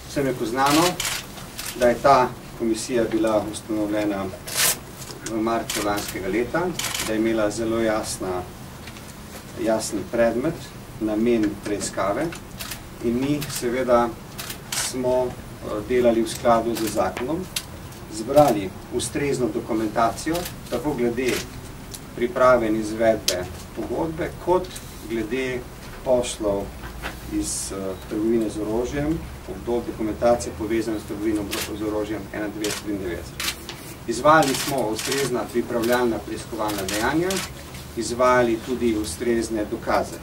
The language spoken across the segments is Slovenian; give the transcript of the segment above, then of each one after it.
Vsem je poznano, da je ta komisija bila ustanovljena v marcu lanskega leta, da je imela zelo jasen predmet, namen preiskave in mi seveda smo delali v skladu z zakonom, zbrali ustrezno dokumentacijo, tako glede priprave in izvedbe pogodbe, kot glede poslov iz trgovine z orožjem, dokumentacije povezane s trgovino z orožjem 91-93. Izvajali smo ustrezna pripravljalna preiskovalna dejanja, izvajali tudi ustrezne dokaze.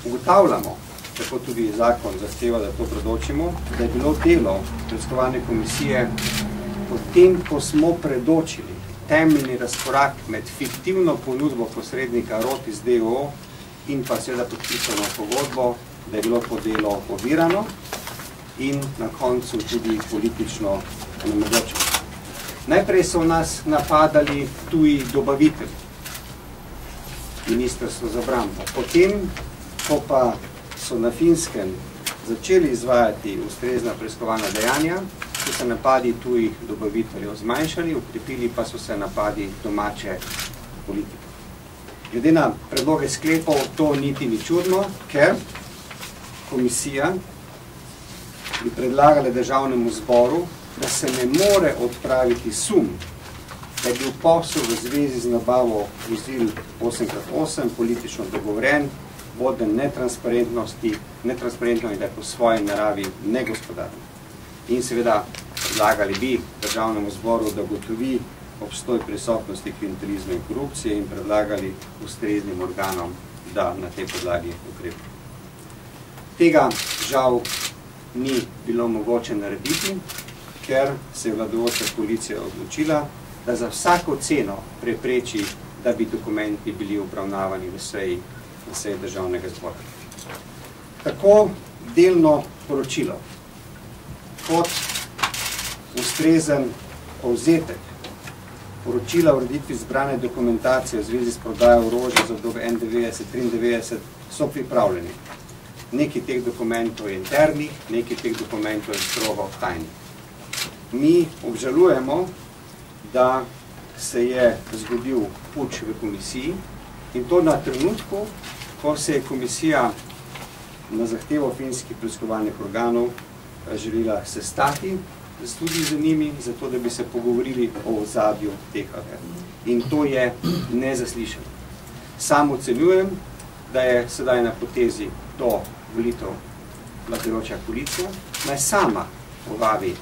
Ugotavljamo, tako tudi zakon zahteva, da to predočimo, da je bilo delo preiskovalne komisije potem, ko smo predočili temeljni razkorak med fiktivno ponudbo posrednika Rotis d.o.o. in pa seveda podpisano pogodbo, da je bilo to delo ovirano in na koncu tudi politično onemogočeno. Najprej so nas napadali tuji dobavitelji, Ministrstvo za obrambo. Potem, ko pa so na Finskem začeli izvajati ustrezna preiskovalna dejanja, so se napadi tujih dobaviteljev zmanjšali, ukrepili pa so se napadi domače politike. Glede na predloge sklepov, to niti ni čudno, ker komisija bi predlagala državnemu zboru, da se ne more odpraviti sum, da je bil posel v zvezi z nabavo vozil 8x8 politično dogovoren, voden netransparentno in da je po svoji naravi negospodarno. In seveda predlagali bi državnemu zboru, da gotovi obstoj prisotnosti klientelizma in korupcije in predlagali ustreznim organom, da na tej podlagi ukrepi. Tega žal ni bilo mogoče narediti, ker se je vladajoča koalicija odločila, da za vsako ceno prepreči, da bi dokumenti bili obravnavani na seji državnega zbora. Tako delno poročilo kot ustrezen povzetek poročila o ureditvi zbrane dokumentacije v zvezi s prodajo orožja za obdobje 91-93 so pripravljeni. Nekaj teh dokumentov je internih, nekaj teh dokumentov je strogo tajnih. Mi obžalujemo, da se je zgodil puč v komisiji in to na trenutku, ko se je komisija na zahtevo finskih preiskovalnih organov želela sestati tudi z njimi, zato da bi se pogovorili o ozadju teh afer. In to je nezaslišano. Sam ocenjujem, da je sedaj na potezi do volitev vladajoča koalicija, naj sama povabi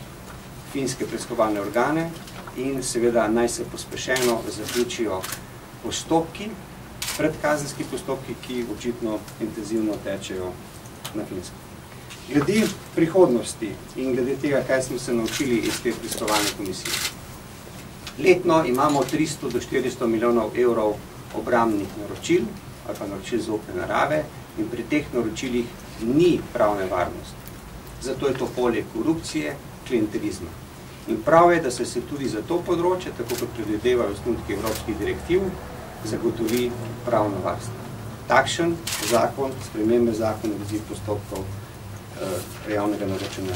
finske preiskovalne organe in seveda naj se pospešeno zaključijo postopki, predkazenski postopki, ki očitno intenzivno tečejo na Finskem. Glede prihodnosti in glede tega, kaj smo se naučili iz te preiskovalne komisije. Letno imamo 300 do 400 milijonov evrov obrambnih naročil ali pa naročil zaupne narave in pri teh naročilih ni pravne varnosti. Zato je to polje korupcije, klientelizma. In prav je, da se tudi za to področje, tako kot predvidevajo osnutki evropskih direktiv, zagotovi pravno varstvo. Takšen zakon, spremembe zakona v izid postopkov javnega naročanja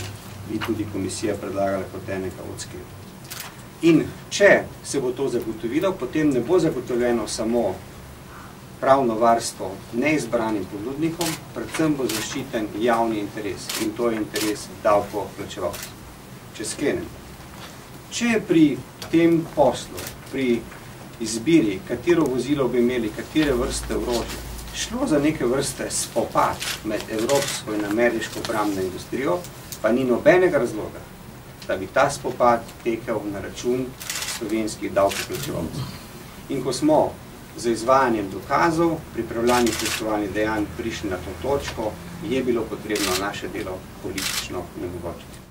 bi tudi komisija predlagala kot enega od sklepov. In če se bo to zagotovilo, potem ne bo zagotovljeno samo pravno varstvo neizbranim ponudnikom, predvsem bo zaščiten javni interes in to je interes davkoplačevalcev. Če sklenem, če pri tem poslu, pri izbiri, katero vozilo bi imeli, katere vrste orožja, šlo za neke vrste spopad med evropsko in ameriško obrambno industrijo, pa ni nobenega razloga, da bi ta spopad tekel na račun slovenskih davkoplačevalcev. In ko smo z izvajanjem dokazov, pripravljanjem preiskovalnih dejanj prišli na to točko, je bilo potrebno naše delo politično onemogočiti.